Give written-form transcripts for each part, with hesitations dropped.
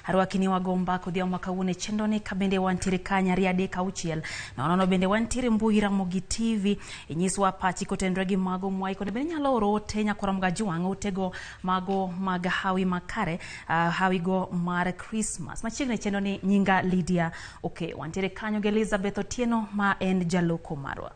arwakini wagomba kodhia makawune chendone kabende wantire kanya riade kauchiel na nono bende wantire mbui RAMOGI TV inyiswa pachi kotendregi mago mwai kone bende nyalo rote nyakora mgajuang utego mago maga hawi makare hawi go mar Christmas machigne chendone nyinga Lydia wantire kanyo ge Elizabeth Otieno ma en jaloko marwa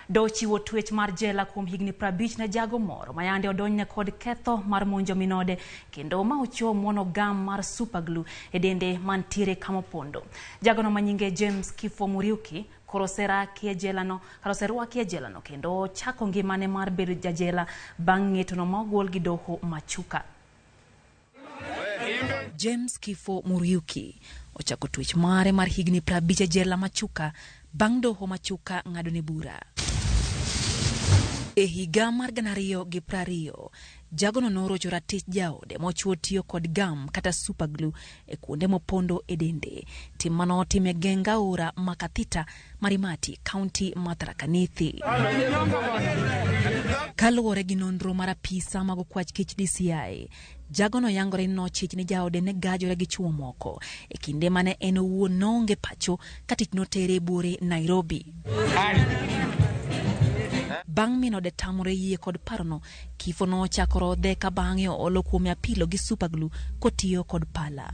dochiwo twech mar jela kuom higni 50 na jago moro mayande odonye kod ketho mar monjo minode kendo ma ocho muono gam mar superglue edende mantiere kamopondo jagono manyinge James Kifo Muriuki korosera kie jelano kendo chako ngimane mar bedo jajela bang' ng'etono mogol gi doho machuka. James Kifo Muriuki ochako twech mare mar higni 50 jela machuka bang' doho machuka ng'adone bura. E higa mar 2020 jagono norocho ratich jaode mochuo tiyo kod gam kata superglue e kuonde mopondo e dende. Tim mano time genga ura Makathita Marimati County Tharaka Nithi. Kaluwore gi nonro mar apisa mag okwach kich DCI, jagono yangore nochich ni jaode ne gajore gi chuo moko e kinde mane en owuon nonge pacho katich notere bure Nairobi. Bang' minode tamore yie kod parono, Kifo no chakoro dhe ka bang'e olo kuome apilo gi superglue kotiyo kod pala.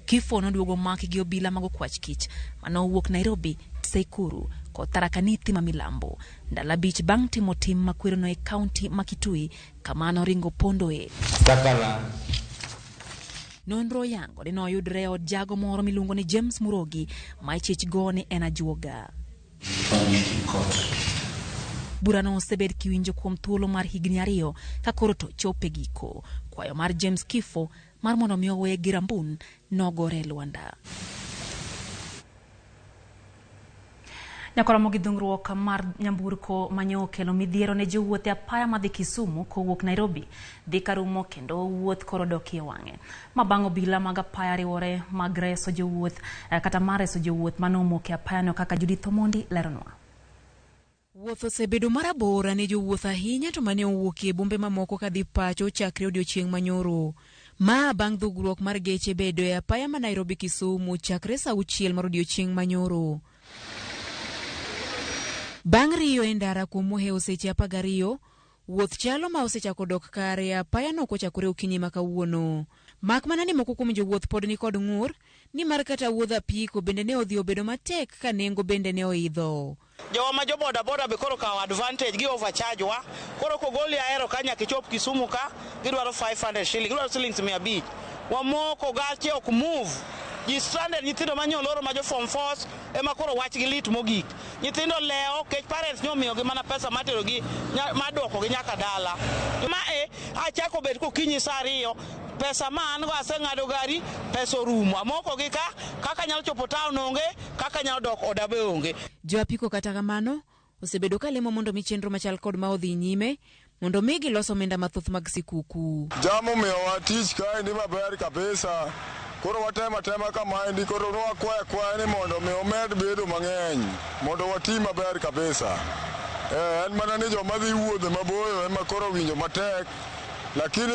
Kifo noduogo maki gi obila mag okwach kich manowuok Nairobi, Tseikuru kod Tharaka Nithi ma milambo. Ndala bich bang' timo tim makwero no e kaunti ma Kitui kamano ringo pondoe. Nonro yango ni noyudre od jago moro miluongo ni James Murogi ma ichich go ni en ajuoga. Burano osebed kiwinjo kuom thuolo mar higni 2 ka koro to chope giko. Kwayo mar James Kifo mar mondo mi owe gi rambun nogore Luanda. Nyakora mogi dhungruok mar nyamburko manyo kelo midhiero ne jowuoth apaya madhi Kisumu kowuok Nairobi dhi karumo kendo wuoth koro dokie wang'e. Mabango bila mag apaya riwore mag reso jowuoth kata mar reso jowuoth manomoke apaya no kaka Judith Omondi leronwa. Wuoth osebedo marabora ne jowuoth ahinya to mane owuokie bombe mamoko kadhi pacho chakre odiochieng' manyoro. Ma bang' dhugruok mar geche bedo e apaya ma Nairobi Kisumu chakre saa 6 mar odiochieng' manyoro. Bang' riyo e ndara kuom mohewo seche 12, wuoth chalo ma osechako dok kare apaya no kochakore okinyi ma kawuono. Mak mana ni moko kuom jowuoth pod ni kod ng'ur ni mar kata wuodh apiko bende ne odhi obedo matek ka nengo bende ne oidho. Jowa ma jo boda boda be koro kawo advantage gi overcharge wa. Koro kogoli aero kanya kichop Kisumu ka gidwaro 500 shillings, gidwaro shillings 500. Wamoko gache ok move. Ji stranded nyithindo manyoloro ma jo form 4 ema koro wach gi lit mogik. Nyithindo leo kech parents nyomiyo gi mana pesa matero gi madwoko gi nyaka dala. Ma achako bet kokinyi saa 2 pesa man go aseng'ado gari pesa orumo. Amoko gi kaka nyalo chopo town onge, kaka nyalo dok odabe onge. Jo apiko kata kamano osebedo ka lemo mondo mi chenro machal kod ma odhi nyime mondo mi giloso omenda mathoth mag sikuku. Jamo miyo watich kae ni maber kabisa. Koro watema kama ndi koro kwaya ni mondo mi omed bedo mang'eny mondo watim maber kabisa. En mana ni joma dhi wuodhe maboyo ema koro winjo matek, lakini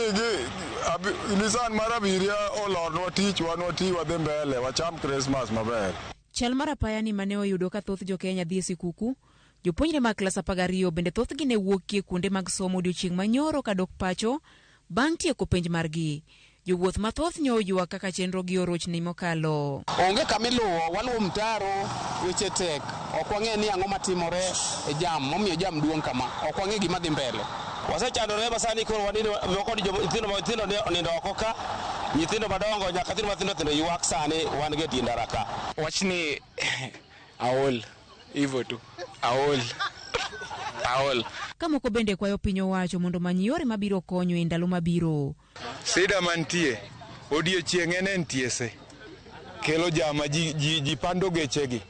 nisan mar abiriya olornwa tich wanwati wadhi mbele wacham Christmas maber. Chal mar apaya ni mane oyudo ka thoth jo Kenya dhi sikuku, jopuonjre mag klas 12 bende thoth gi ne wuokie kuonde mag somo odiochieng' manyoro ka dok pacho bang' tieko penj margi. Jowuoth mathoth nyoywa kaka chenro gi orochni mokalo. Onge kamiluwo, waluwo mtaro, weche tek. Ok wang'e ni ang'o matimore e jam, momiyo jam duong' kama. Ok wang'e gima dhi mbele. Wasechandore basani koro wanindo kod nyithindo onindo oko ka. Nyithindo madongo nyaka nyithindo mathindo ywak sani wan ge dindara ka. Wachni aol hivyo tu. Aol. Kamoko bende kwayo piny owacho mondo many yore mabiro konyo e ndalo mabiro. Sida mantie odiochieng' en tiese kelo jama ji pando gechegi.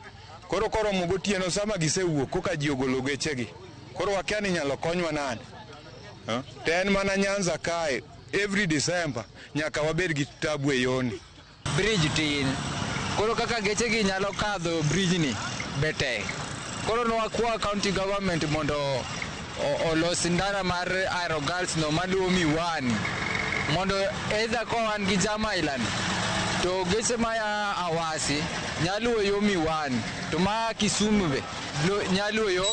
Koro mogotieno sama gisewuok koka ji ogolo gechegi. Koro wakia ni nyalo konywa nade. Ten mana Nyanza kae every December nyaka wabed gi tabu e yoni. Bridge tin. Koro kaka gechegi nyalo kadho bridge ni bete. Koro no wakwa county government mondo olos ndara mar Aero Girls no maluwo Miwani mondo either ko wan gi jama ilani to geche maya awasi nyalo yo miwani to ma Kisumu be nyalo yo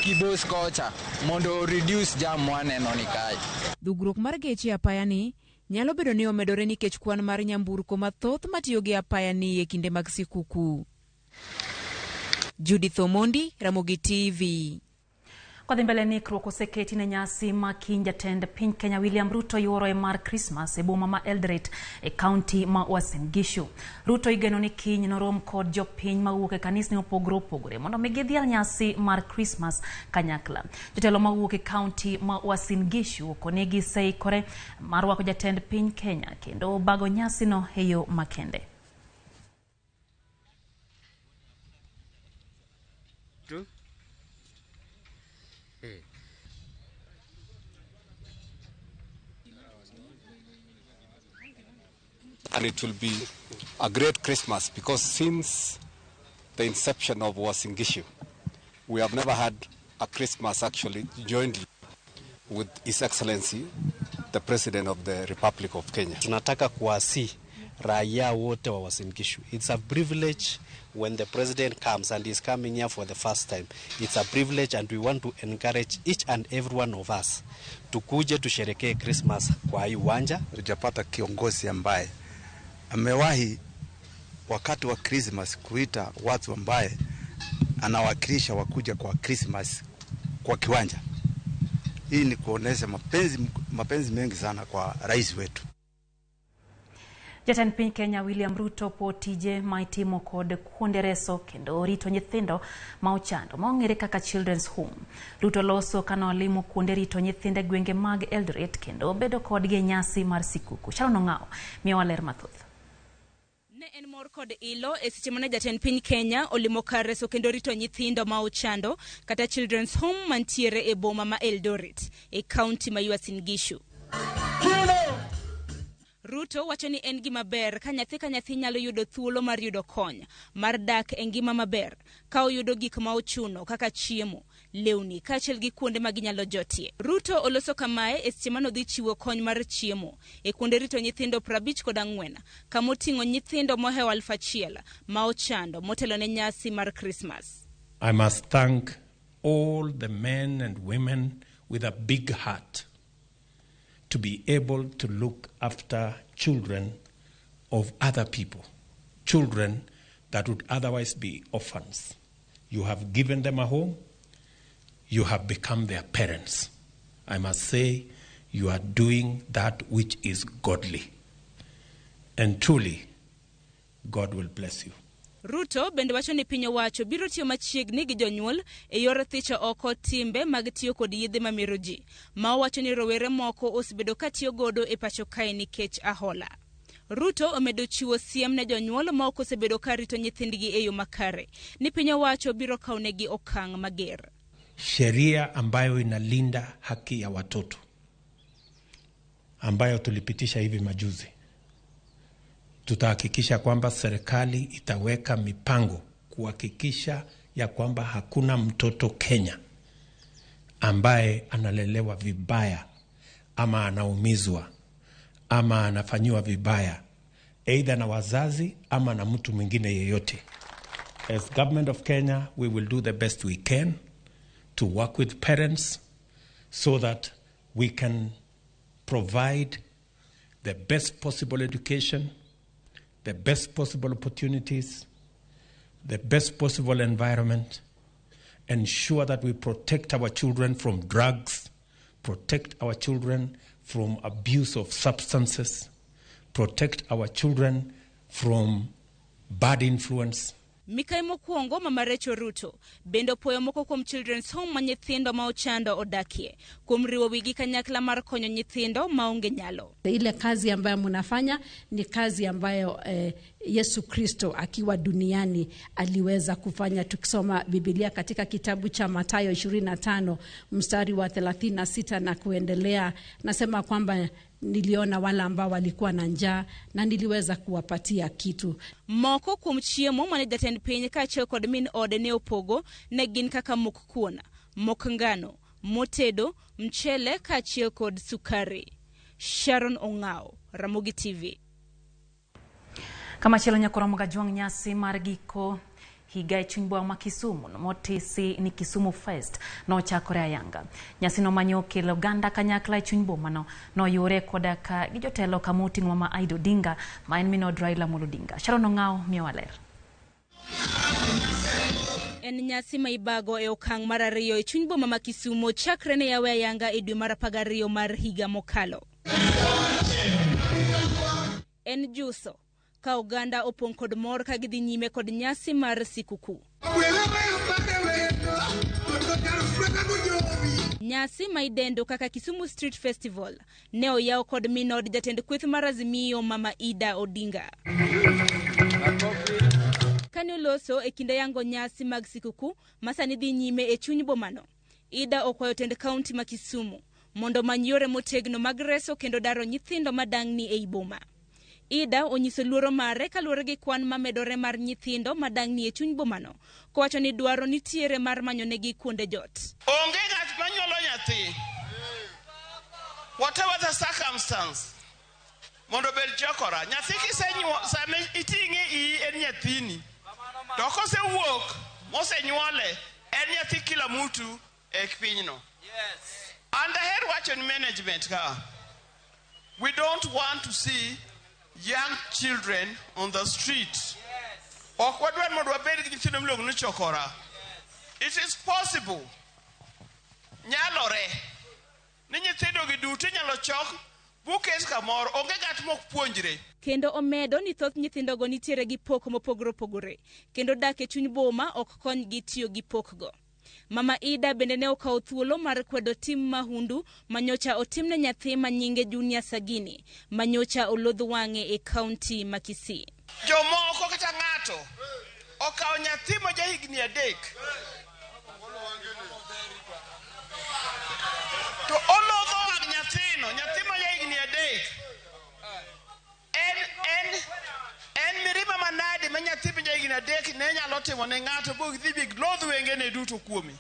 Kibos kocha mondo reduce jam waneno ni kai. Dugruok mar geche apaya ni nyalo bedo ni omedore nikech kwan mar nyamburko mathoth matiyo gi apaya ni e kinde mag sikuku. Judith Omondi, Ramogi TV. Kwa mbele ni kroko seketi na nyasi makinja tend piny Kenya William Ruto yoro e mar Christmas e boma ma Eldoret e county ma Uasin Gishu. Ruto igeno ni kiny norom kod jo piny mawuok e kanisni opogore mondo megidhial nyasi mar Christmas kanyakla. Jotelo mawuok e county ma Uasin Gishu konegi seikore mar rwako jatend piny Kenya kendo bago nyasi no e yo makende. And it will be a great Christmas because since the inception of Uasin Gishu, we have never had a Christmas actually jointly with His Excellency, the President of the Republic of Kenya. Tunataka kuwasi raia wote wa Uasin Gishu. It's a privilege when the President comes and is coming here for the first time. It's a privilege and we want to encourage each and every one of us tukuje tusherekee Christmas kwa hii uwanja. Tujapata kiongozi ambaye amewahi wakati wa Christmas kuita watu ambaye anawakilisha wakuja kwa Christmas kwa kiwanja. Hii ni kuonesha mapenzi mengi sana kwa rais wetu. Jatend piny Kenya William Ruto potije maitimo kod kuonde reso kendo rito nyithindo ma ochando maong'ere kaka children's home. Ruto loso kana olimo kuonde rito nyithinde gwenge mag Eldoret kendo bedo kodgi nyasi mar sikuku. Chalo ng'aw miyo waler mathoth. Ne en mor kod ilo e seche mane jatend piny Kenya olimo kar reso kendo rito nyithindo ma ochando kata children's home mantiere e boma ma Eldoret e county ma Uasin Gishu. Ruto wacho ni en gima ber ka nyathi nyalo yudo thuolo mar yudo kony mar dak e ngima maber ka oyudo gik ma ochuno kaka chiemo, lewni kaachiel gi kuonde ma ginyalo jotie. Ruto oloso kamae e seche mane odhi chiwo kony mar chiemo e kuonde rito nyithindo 54 kama oting'o nyithindo mohewo 1,000 ma ochando motelo ne nyasi mar Christmas. I must thank all the men and women with a big heart to be able to look after children of other people, children that would otherwise be orphans. You have given them a home, you have become their parents. I must say, you are doing that which is godly. And truly, God will bless you. Ruto bende wacho ni piny owacho biro tiyo machiegni gi jonyuol e yor thicho oko timbe mag tiyo kod yedhe mamero ji, ma owacho ni rowere moko osebedo ka tiyo godo e pacho kae nikech ahola. Ruto omedo chiwo siem ne jonyuol ma ok osebedo ka rito nyithindgi e yo makare, ni piny owacho biro kawnegi okang' mager. Sheria ambayo inalinda haki ya watoto ambayo tulipitisha hivi majuzi, tutahakikisha kwamba serikali itaweka mipango kuhakikisha ya kwamba hakuna mtoto Kenya ambaye analelewa vibaya ama anaumizwa ama anafanyiwa vibaya either na wazazi ama na mtu mwingine yeyote. As government of Kenya, we will do the best we can to work with parents so that we can provide the best possible education, the best possible opportunities, the best possible environment, ensure that we protect our children from drugs, protect our children from abuse of substances, protect our children from bad influence. Mikai mokwongo Mama Rachel Ruto bendo poyo moko kuom children's home ma nyithindo ma ochando odakie kuom riwo wigi kanyakla mar konyo nyithindo maonge nyalo. Ile kazi ambayo mnafanya ni kazi ambayo Yesu Kristo akiwa duniani aliweza kufanya. Tukisoma Biblia katika kitabu cha Mathayo 25 mstari wa 36 na kuendelea, nasema kwamba niliona wala ambao walikuwa na njaa na niliweza kuwapatia kitu. Moko kuom chiemo mane jatend piny kaachiel kod min ode ne opogo ne gin kaka mok kuon, mok ngano, motedo, mchele kaachiel kod sukari. Sharon Ongao, Ramogi TV. Kama chelo nyakora mga juang nyasi mar giko higa chuny boma Kisumu motisi ni Kisumu Fest no chakore ayanga. Nyasi no manyo kelo ganda kanyakla chuny boma no yore koda ka gijotelo kamuti mama Aido Dinga ma en mino Raila Muludinga. Sharon Ongao miwaler. En nyasi maibago e okang mar ariyo e chuny boma ma Kisumu chakre ne yawe ayanga e dwe mar 12 mar higa mokalo. En juso ka oganda opong kod mor ka gidhi nyime kod nyasi mar sikuku. Nyasi maidendo kaka Kisumu Street Festival ne oyaw kod minod jatend kweth mar Azimio mama Ida Odinga. Kanyo loso e kinde yango nyasi mag sikuku masani dhi nyime e chuny bomano. Ida okwayo tend kaunti ma Kisumu mondo manyore motegno mag reso kendo daro nyithindo madangni e iboma. Ida onyiso luoro mare kaluwore gi kwan mamedore mar nyithindo madangni e chuny bomano kowacho ni dwaro nitiere mar manyonegi kuonde jot. Onge ng'at manyuolo nyathi whatever the circumstance mondo bed chokora nyathi kisenyuol same iting'e en nyathini to kosewuok mosenyuole en nyathi kila mtu e pinyno. Yes. And aher wacho ni management ka we don't want to see young children on the street. Ok wadwar mondo wabed gi nyithindo miluongo ni chokora. It is possible. Nyalore. Ni nyithindo gi duto nyalo chok bukes kamoro onge ng'at mok puonjre. Kendo omedo ni thoth nyithindo go nitiere gi pok mopogore opogore. Kendo dak e chuny boma ok kony gi tiyo gi pokgo. Mama Ida bende ne okawo thuolo mar kwedo tim mahundu manyocha otimne nyathi manyinge Junior Sagini manyocha olodh wang'e e kaunti ma Kisii. Jomoko kata ng'ato okawo nyathi ma jahigni 3 to olodho wang' nyathino, nyathi ma jahigni 3 en mirima manade ma nyathi ma jahigni 3 ne nyalo timo ne ng'ato bo gidhi bi lodh wengene duto kuomi.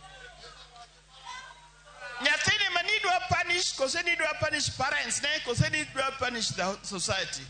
Nyathini ma ni dwa punish kose ni dwa punish parents ne kose ni dwa punish the society.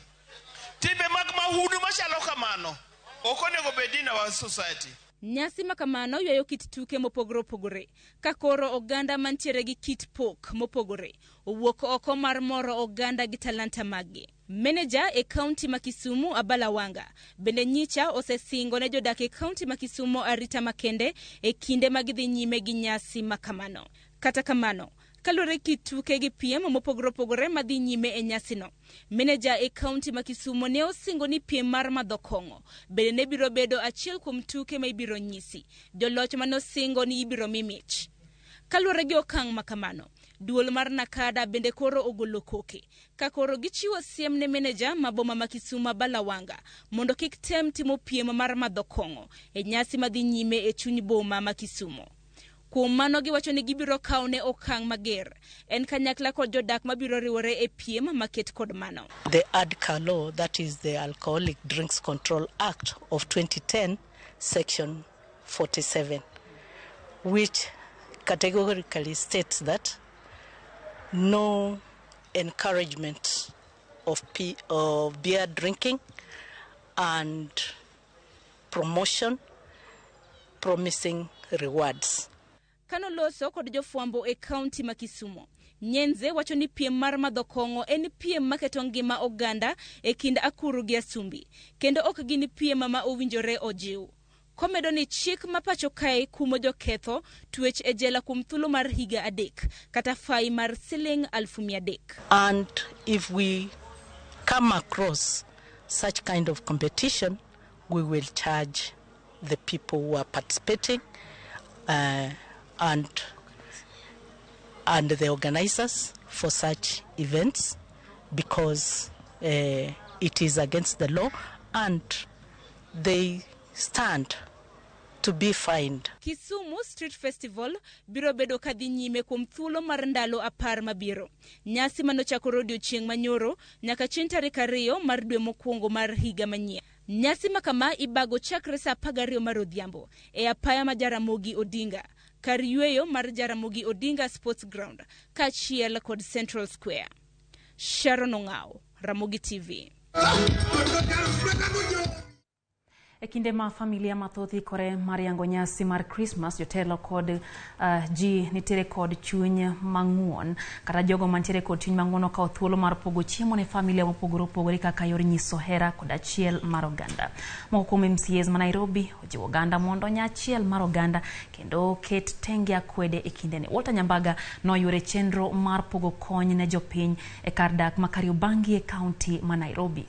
Timbe mag mahundu machalo kamano ok onego bed in our society. Nyasi makamano ywayo kit tuke mopogore opogore ka koro oganda mantiere gi kit pok mopogore owuok oko mar moro oganda gi talanta magi. Manager e kaunti ma Kisumu Abala Wanga bende nyicha osesingo ne jodak e kaunti ma Kisumu arita makende e kinde magidhi nyime gi nyasi makamano. Kata kamano kalure kituke gi piem mopogore opogore madhi nyime e nyasino. Manager e kaunti ma Kisumu ne osingo ni piem mar madhokongo bende ne biro bedo achiel kuom tuke ma ibiro nyisi. Joloch manosingo ni ibiro mimich. Kalure gi okang' makamano duol mar Nakada bende koro ogolo koke ka koro gichiwo siem ne manager maboma ma Kisumu Abala Wanga mondo kik tem timo piem mar madhokongo e nyasi madhi nyime e chuny boma ma Kisumu. Kuom mano giwacho ni gibiro kawo ne okang' mager en kanyakla kod jodak mabiro riwore e piem maket kod mano. The ADCA law, that is the Alcoholic Drinks Control Act of 2010 section 47, which categorically states that no encouragement of beer drinking and promotion promising rewards. Kano loso kod jofwambo e kaunti ma Kisumu. Nyenze wacho ni piem mar madhokongo en piem maketo ngima oganda e kind akuru gi asumbi. Kendo ok gin piem ma owinjore ojiw. Komedo ni chik mapacho kae kumo joketho twech e jela kuom thuolo mar higa 3 kata fai mar Sh300,000. And if we come across such kind of competition, we will charge the people who are participating and the organizers for such events because it is against the law and they stand to be fined. Kisumu Street Festival biro bedo kadhi nyime kuom thuolo mar ndalo 10 mabiro. Nyasi manochako odiechieng' manyoro nyaka chieng' tarik 2 mar dwe mokwongo mar higa manyien. Nyasi makama ibago chakre saa 12 mar odhiambo e apaya ma Jaramogi Odinga, kar yweyo mar Jaramogi Odinga Sports Ground, kaachiel kod Central Square. Sharon Ong'ao, Ramogi TV. E kinde ma familia mathoth ikore mar yango nyasi mar Christmas, jotelo kod ji nitere kod chuny mang'uon kata jogo mantiere kod chuny mang'uon okawo thuolo mar pogo chiemo ne familia mopogore opogore kaka yor nyiso hera kod achiel mar oganda. Moko kuom MCAs ma Nairobi ojiwo oganda mondo nya achiel mar oganda kendo ket tenge akwede e kindeni. Walter Nyambaga noyore chenro mar pogo kony ne jopiny e kar dak ma Kariobangi e kaunti ma Nairobi.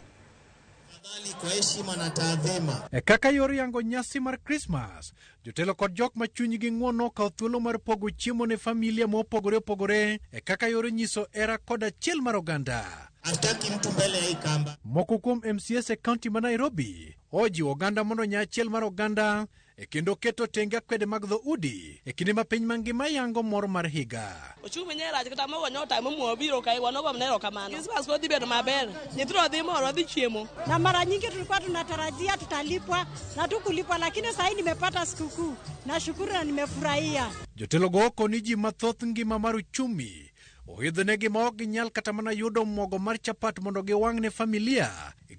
Kwa heshima na taadhima. Kaka yor yango nyasi mar Christmas, jotelo kod jok ma chunygi ng'uono okawo thuolo mar pogo chiemo ne familia mopogore opogore kaka yor nyiso hera kod achiel mar oganda. Hataki mtu mbele ya hii kamba. Moko kuom MCAs e kaunti ma Nairobi ojiwo oganda mondo nya achiel mar oganda kendo keto tenge akwede mag dhoudi e kinde ma piny mangima yango mor mar higa. Ochumi nyera kata mogo nyota mo biro kai wanogo mnero kamano. Christmas ko dhi bedo maber. Nyithindo dhi moro dhi chiemo. Na mara nyingi tulikuwa tunatarajia tutalipwa na tukulipwa, lakini sasa nimepata sikukuu. Nashukuru na nimefurahia. Jotelo go koni ji mathoth ngima mar uchumi ohidhnegi ma ok ginyal kata mana yudo mogo mar chapat mondo giwang' ne familia.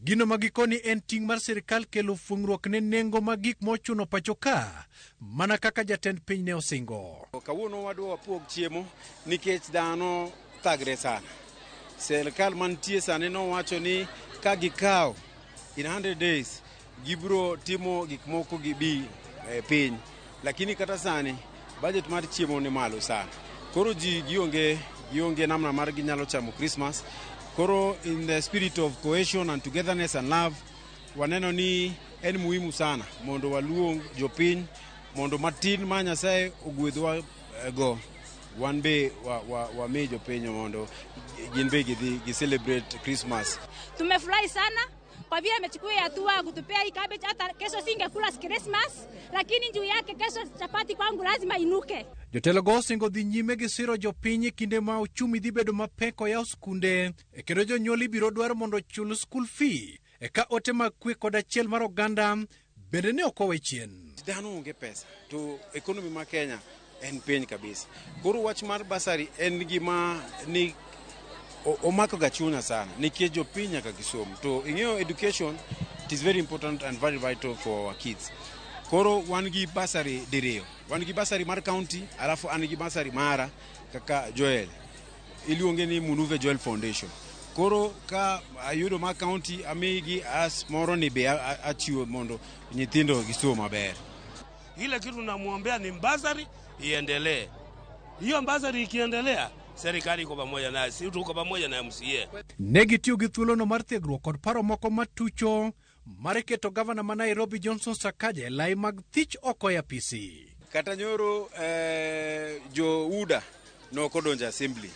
Gino magikoni en ting' mar sirikal kelo fungruok ne nengo mag gik mochuno pacho ka, mana kaka jatend piny ne osingo. Kawuono wadwa wapog chiemo nikech dhano thagre sana. Sirikal mantie sani nowacho ni ka gikaw in 100 days gibro timo gik moko gibi piny, lakini kata sani budget mar chiemo ni malo sana. Koro ji gionge namna mar ginyalo chamo Christmas. Koro in the spirit of cohesion and togetherness and love, waneno ni en muhimu sana mondo waluong jopiny mondo matin ma Nyasaye ogwedhwa go wan be wa me jopiny mondo gin be gi celebrate Christmas. Tumefurahi sana kwa vile amechukua hatua kutupea hii cabbage. Hata kesho singekula Christmas, lakini juu yake kesho chapati kwangu lazima inuke. Jotelo go singo dhi nyime gi siro jopiny kinde ma uchumi dhi bedo mapek yaw skunde kendo jonyuol biro dwaro mondo chul school fee ka ote makwe kod achiel mar oganda bende ne ok owe chien. Dhano onge pesa to economy ma Kenya en piny kabisa. Koro wach mar basari en gima ni omako gachunya sana nikech jopiny nyaka gisom. To ing'eyo education, it is very important and very vital for our kids. Koro wan gi basari diriyo. Wan gi basari mar county, alafu an gi basari mara kaka Joel. Iluonge ni Munuve Joel Foundation. Koro ka ayudo ma county amigi as moro ni be achiwo mondo nyithindo gisom maber. Ile kitu namuombea ni basari iendelee. Hiyo basari ikiendelea, serikali iko pamoja na sisi, tuko pamoja na MCA. Negitiyo gi thuolono mar thegruok kod paro moko matucho mar keto gavana ma Nairobi Johnson Sakaja lai mag thich oko ya PC. Kata nyoro jo UDA no kodonja assembly.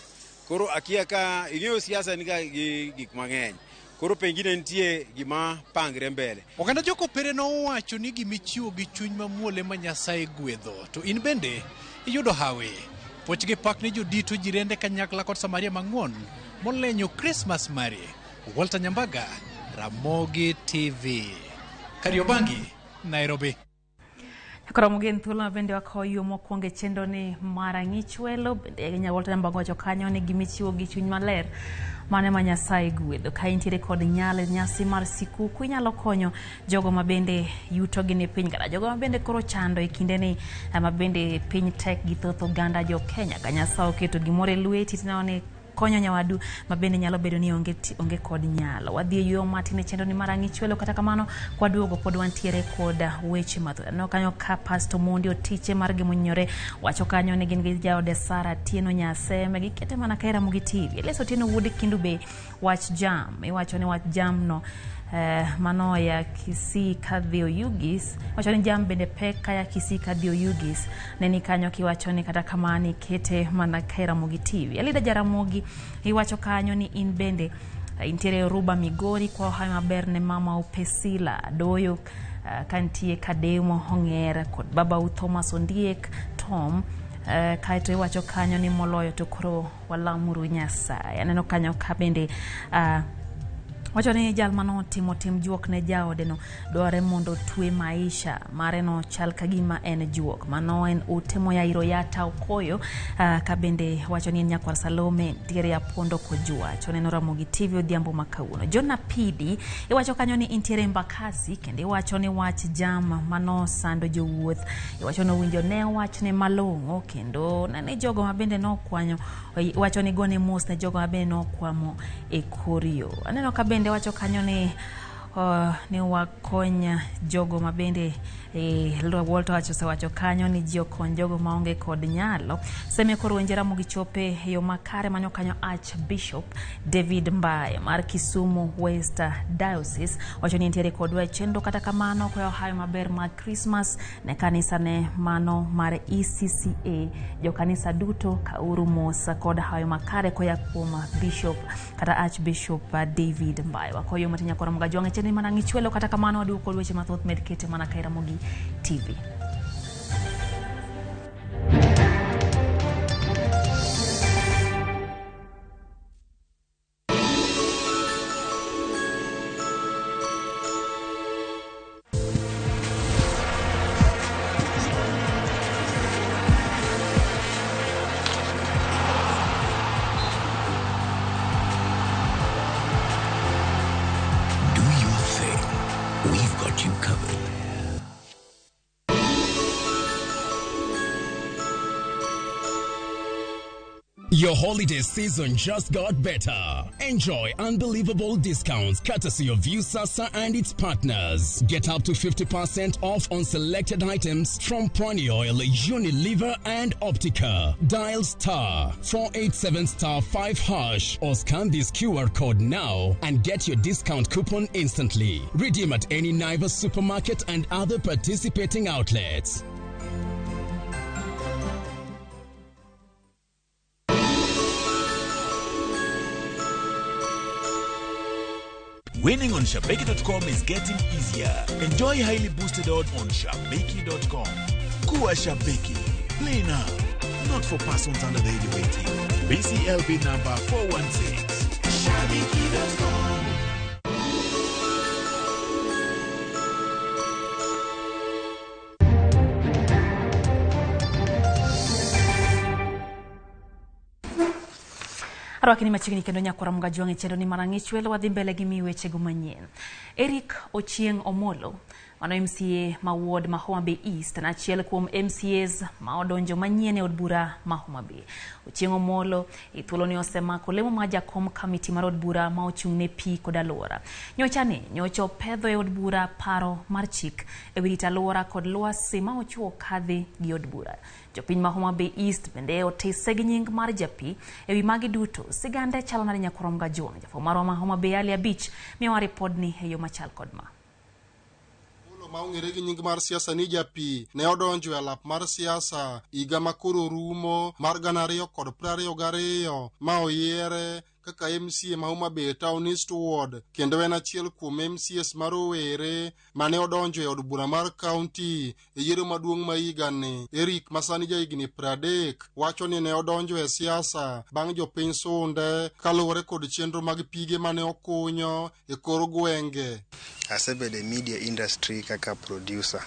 Koro akia ka ing'eyo siasa ni ga gik mang'eny. Koro pengine nitie gima pangre mbele. Oganda joko pere no wacho ni gimichiwo gi chuny mamuole ma Nyasaye gwedho. To in bende iyudo hawe. Pochgi pak ni jodito jirende kanyakla kod Samaria mang'uon molenyo Christmas mari. Walter Nyambaga, Ramogi TV. Kariobangi, Nairobi. Kora mugen thuolo bende wakoyo mokwonge chendo ni mara ng'ichwelo bende nya Walter Nyambaga wacho kanyo ni gimichiwo gi chuny maler mane ma Nyasaye gwedho. Ka intiere kod nyale nyasi mar sikuku inyalo konyo jogo mabende yuto gi ne piny kata jogo mabende koro chando e kinde ni mabende piny tek gi thoth oganda jo Kenya. Ka Nyasaye oketo gimoro e lweti tinaone konyo nyawadu mabende nyalo bedo ni onge kod nyalo. Wadhi e yo matine chendo ni mara ng'ichwelo kata kamano kwa duogo pod wantiere kod weche mathoth. No kanyo ka Pastor Mondi otiche mar gimunyore wacho kanyo ni gin gi jaode Sara Tieno Nyaseme gikete mana ka Ramogi TV. Leso Tieno wuod Kindu be wach jam iwacho ni wach jam no mano ya Kisii kadhi Oyugis wacho ni jam bende peka ya Kisii kadhi Oyugis neni kanyo kiwacho ni kata kamani kete mana ka Ramogi TV. Alida Jaramogi iwacho kanyo ni in bende intiere Ruba Migori kwa hai maber ne mama Upesila doyo kantie Kademo Hongera kod baba u Thomas Ondiek Tom kaito iwacho kanyo ni moloyo to koro walamuru Nyasaye. Aneno kanyo ka bende Wacho ni jal mano timo tim juok ne jaode no dware mondo twe maisha mare no chal kagima en juok mano en utemo ya iro yata okoyo ka bende wacho ni nyakwar Salome tiere ya pondo kojua chone no Ramogi TV odhiambo makauno. Jona Pidi iwacho kanyo ni intiere Mbakasi kende wacho ni wach jama mano sando jowuoth iwacho no winjo ne wach ne malongo kendo ne jogo mabende no kwanyo wacho ni gone mos ne jogo mabende no kwamo e korio. Aneno ka bende wacho kanyo ni wakonya jogo mabende Walter wacho kanyo ni jio kon jogo maonge kod nyalo seme koro wenjera mugi chope yo makare manyo kanyo Archbishop David Mbaye mar Kisumu West Diocese wacho ni ntiere kodwa chendo kata kamano kwa hayo maber ma Christmas ne kanisa ne mano mar ECCA jo kanisa duto kauru mosa kod hayo makare kwa kuoma Bishop kata Archbishop David Mbaye wakoyo matinya kwa Ramogi Juange cheni mana ngichwelo kata kamano wadu kwa weche mathoth medkete mana kai Ramogi TV. Your holiday season just got better. Enjoy unbelievable discounts courtesy of Viusasa and its partners. Get up to 50% off on selected items from Prony Oil, Unilever and Optica. Dial *487*5# or scan this QR code now and get your discount coupon instantly. Redeem at any Naivas supermarket and other participating outlets. Winning on Shabeki.com is getting easier. Enjoy highly boosted odds on Shabeki.com. Kuwa Shabeki. Play now. Not for persons under the age of 18. BCLB number 416. Shabeki.com. Arwaki ni machigni kendo nyakwa Ramogi Juange chendo ni marangichwelo wadhi mbele gi weche go manyien. Eric Ochieng Omolo mano MCA ma ward ma Homa Bay East na achiel kuom MCAs ma odonjo manyien e od bura ma Homa Bay. Ochieng Omolo ithuolo ni osemako lemo ma jakom committee mar od bura ma ochung' ne pi kod alwora. Nyocha opedho e od bura paro mar chik e wi rito alwora kod lwasi ma ochuo kadhi gi od bura. Jopiny ma Homa Bay East bende otise gi nying mar japi e wi magi duto sigande chalo nade nyakwa Ramogi Juange. Jafo marwa ma Homa Bay Ali Abich miwa report ni e yo machal kod ma. Maongere gi nying mar siasa ni japi ne odonjo e alap mar siasa iga makoro rumo mar 2022 ma oyiere kaka MCA ma Homa Bay Town East Ward kendo en achiel kuom MCAs marowere mane odonjo e od bura mar county e yiero maduong' ma higani. Eric masani jahigni 30 wacho ni ne odonjo e siasa bang' jopiny sunde kaluwore kod chenro mag pige mane okunyo e kor gwenge. Asebedo e media industry kaka producer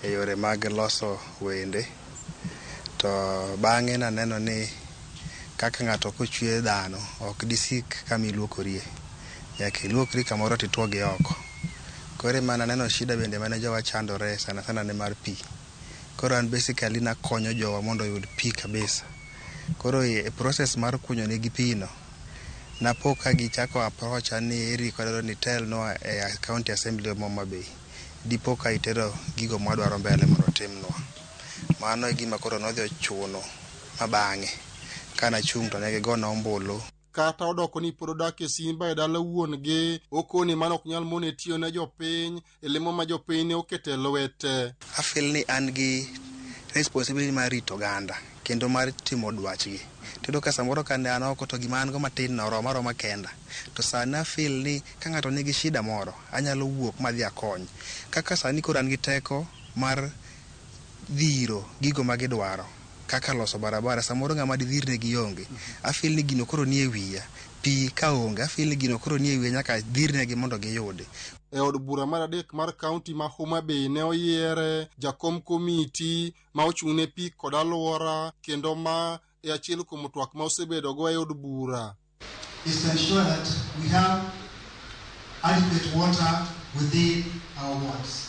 e yore mag loso wende to bang'e naneno ni kaka ng'ato kochwe dhano ok disik kama iluokorie, nyaka iluokri kamoro tituoge oko. Koro mana neno shida bende mane jowa chandore sana ne mar pi. Koro an basically nakonyo jowa mondo oyud pi kabisa. Koro e process mar kunyo negi pi no napo ka gichako approach ni eri kodoro ni tel no e county assembly of Homa Bay. Dipo ka itero gigo mwadwaro mbele mondo timnwa. Mano e gima koro nodhi ochuno mabang'e kana chung' to nege gona ombulu. Kata odoko ni pod odak e Simba e dala wuon gi okoni mano ok nyal mone tiyo ne jopiny e lemo ma jopiny ne okete lwete. Afil ni an gi responsibility mar rito oganda kendo mar timo dwachgi. Tedo ka samoro ka ne an oko to gima an go matin no roma kenda. To sana feel ni ka ng'ato nigi shida moro anyalo wuok madhi akony. Kaka sani koro an gi teko mar dhiro gigo magidwaro. Kaka loso barabara samoro ng'ama dhirne gi onge. Afil ni gino koro nie wiya. pi kaonge afili gino koro nie wiye nyaka dhirnegi mondo giyudi. E od bura mar adek mar kaunti ma Homa Bay ne oyiere jakom komiti ma ochung'ne pi kod alwora kendo ma e achiel kuom twak ma osebedo go e od bura. Is to ensure that we have adequate water within our wards.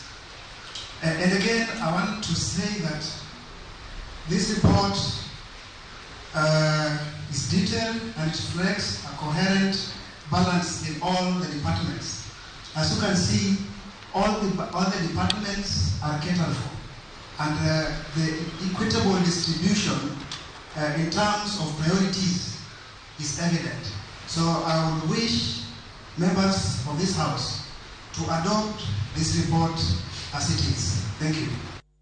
And again, I want to say that this report is detailed and it reflects a coherent balance in all the departments. As you can see, all the departments are catered for, and the equitable distribution in terms of priorities is evident. So I would wish members of this House to adopt this report as it is. Thank you.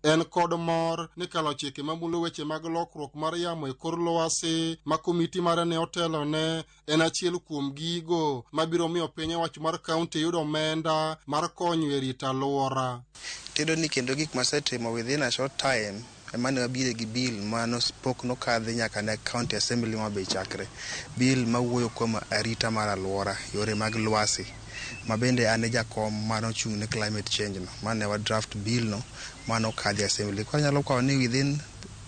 En kod mor ni kalo chike mamulo weche mag lokruok mar yamo e kor lwasi ma komiti mare ne otelo ne en achiel kuom gigo mabiro miyo piny owacho mar kaunti yudo omenda mar konyo e rito alwora. Tedo ni kendo gik masetimo within a short time emane wabire gi bill mano pok nokadhi nyaka ne county assembly mabe chakre. Bill mawuoyo kuom arita mar alwora, yore mag lwasi. Mabende ane jakom mano chung ne climate change no mane wa draft bill no mano kadhi assembly. Kwa nyalo kwa ni within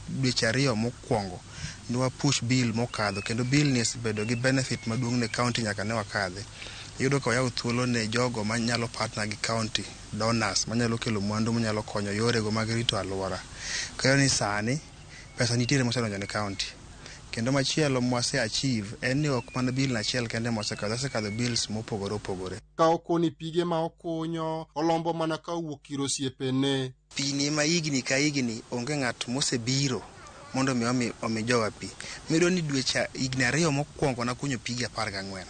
dweche ariyo mokwongo nwa push bill mokadho kendo bill ni osebedo gi benefit maduong' ne county nyaka ne wakadhi. Yudo ka yaw thuolo ne jogo manyalo partner gi county donors manyalo kelo mwandu manyalo konyo yore go mag rito alwora. Kayo ni sani pesa nitiere mosedonjo ne county. Kendo machielo mwase achieve en ni ok mana bill achiel kende mosekadho bills mopogore opogore. Ka okoni pige ma okunyo olombo mana ka wuok ir osiepene. Pi ni ma higni ka higni onge ng'at mosebiro mondo omi jowa pi. Mido ni dweche higni ariyo mokwongo na kunyo pige 14.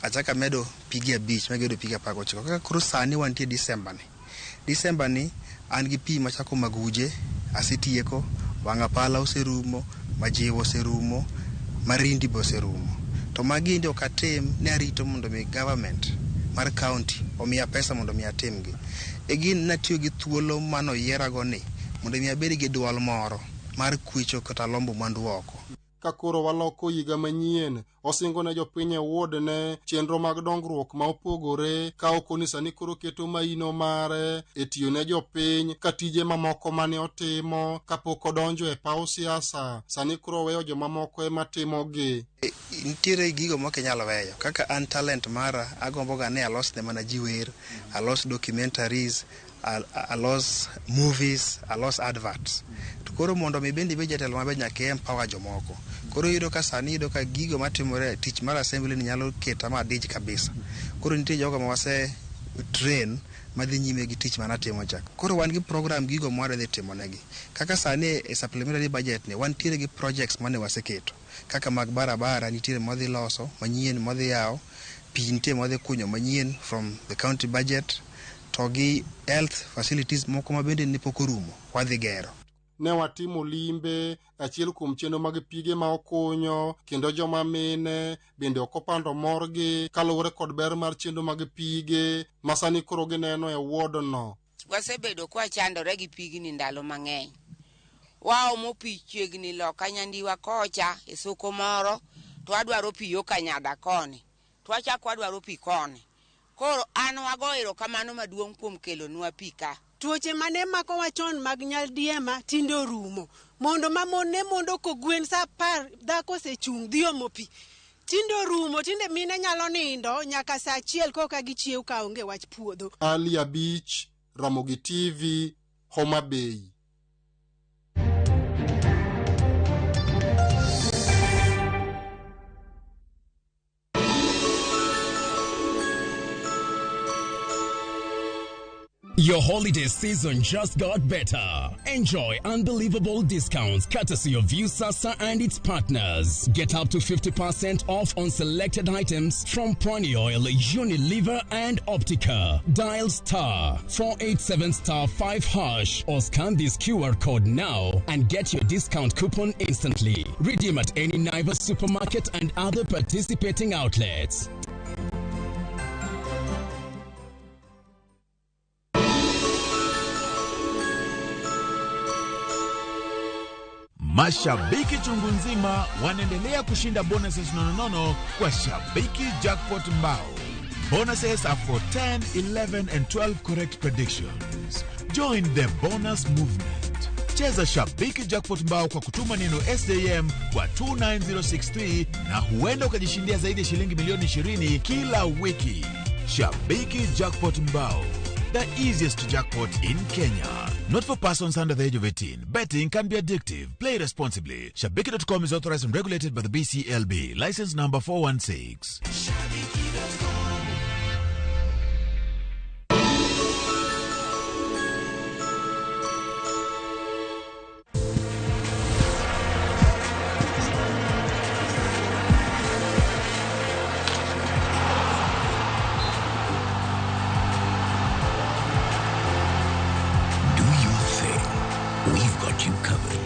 Achaka medo pige 5 magedo pige 19. Kaka koro sani wantie Disemba ni an gi pi machako maguje asetieko, Wangapala oserumo, Majiwo oserumo, Marindi oserumo. To magi ndio katem ne arito mondo mi government mar county omiya pesa mondo mi atimgi. Egin natiyo gi thuolo mano yierago ni mondo mi abed gi duol moro mar kwicho kata lombo mwandu oko. Ka koro waloko higa manyien osingo ne jopiny e ward ne chenro mag dongruok ma opogore ka okoni sani koro keto maino mare e tiyo ne jopiny ka tije mamoko mane otimo kapok odonjo e paw siasa sani koro weyo jomamoko ema timogi. Nitiere gigo moko nyalo weyo kaka an talent mara agombo ga ne alos ne mana jiwer, alos documentaries, alos movies, alos adverts. To koro mondo mi bendi jatelo maber nyaka empower jomoko. Koro yudo ka sani yudo ka gigo matimore tich mar assembly ni nyalo keta ma dij kabisa. Koro nitie jogo ma wase train madhi nyime gi tich manatimo chak. Koro wan gi program gigo mware dhi timo negi. Kaka sani e supplementary budget ne wan tiere gi projects mane waseketo. Kaka mag barabara nitiere modhi loso, manyien modhi yawo, pi nitie modhi kunyo manyien from the county budget. To gi health facilities moko mabende ni pok orumo wadhi gero. Ne watimo limbe achiel kuom chenro mag pige ma okunyo kendo joma mine bende okopando morgi kaluwore kod ber mar chenro mag pige masani koro gineno e ward no. Wasebedo kwa chandore gi pigni ndalo mang'eny. Waomo pi chiegni loka nyandiwa kocha e soko moro to adwaro pi yo Kanyada koni to achako adwaro pi koni. Koro an wago erokamano maduong' kuom kelonwa pi ka. Tuoche mane mako wachon mag nyaldiema tinde orumo. Mondo mamone mondo kogwen sa 10 dhako osechung' dhi omo pi. Tinde orumo, tinde mine nyalo nindo nyaka sa 1 koka gichiew ka onge wach puodho. Ali Beach, Ramogi TV, Homa Bay. Your holiday season just got better. Enjoy unbelievable discounts courtesy of Viusasa and its partners. Get up to 50% off on selected items from Prony Oil, Unilever and Optica. Dial *487*5# or scan this QR code now and get your discount coupon instantly. Redeem at any Naivas supermarket and other participating outlets. Mashabiki chungu nzima wanaendelea kushinda bonuses nonono kwa Shabiki Jackpot Mbao. Bonuses are for 10, 11 and 12 correct predictions. Join the bonus movement. Cheza Shabiki Jackpot Mbao kwa kutuma neno SJM kwa 29063 na huenda ukajishindia zaidi ya shilingi milioni 20 kila wiki. Shabiki Jackpot Mbao, the easiest jackpot in Kenya. Not for persons under the age of 18. Betting can be addictive. Play responsibly. Shabiki.com is authorized and regulated by the BCLB. License number 416. We've got you covered.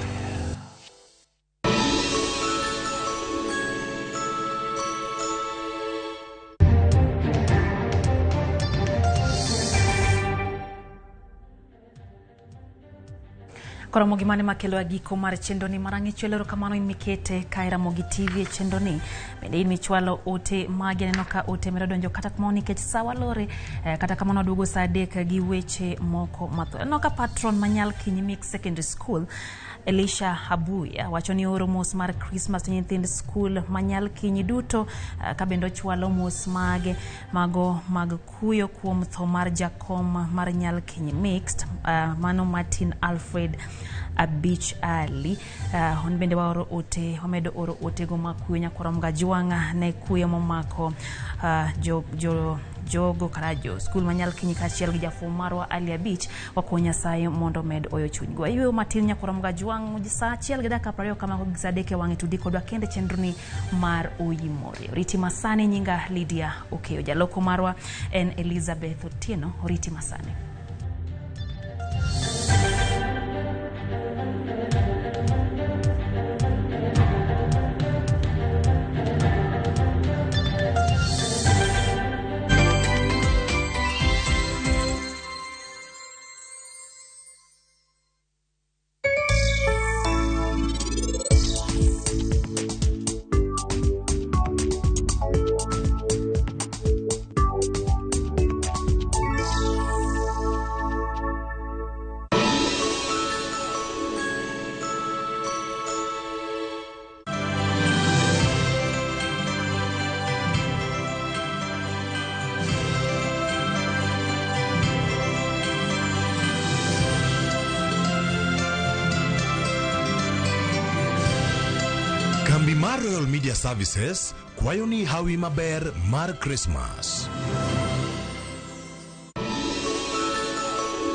Kora mogimane makelo ya giko mar chendoni marangi chwelero kamano in mikete ka RAMOGI TV chendoni. Bende in michwalo ote magi neno ka ote merodonjo kata kamano kech sawa lore kata kamano dugo saa 3 gi weche moko matho. Neno ka patron manyal Kinyi Mix Secondary School Elisha Habuya wacho ni oro mos mar Christmas ni nyithind school manyal Kinyi duto kabendo chwalo mos mage mago mag kuyo kuom tho mar jakom mar nyal Kinyi Mixed mano Martin Alfred Abich Ali on bende waoro ote wamedo oro ote go makuyo nyakora mga juanga ne kuyo momako jogo karajo school manyal Kinyi kachiel gi jafu marwa Ali Abich wakonya sayo mondo med oyo chuny go iwe Martin nyakora mga juang mujisa achiel gi daka prayo kama gisadeke wangi tudiko dwa kende chendroni mar oyimore Riti Masane nyinga Lydia Okeyo jaloko marwa en Elizabeth Otieno Riti Masane. Kambi mar Royal Media Services kwayo ni hawi maber mar Christmas.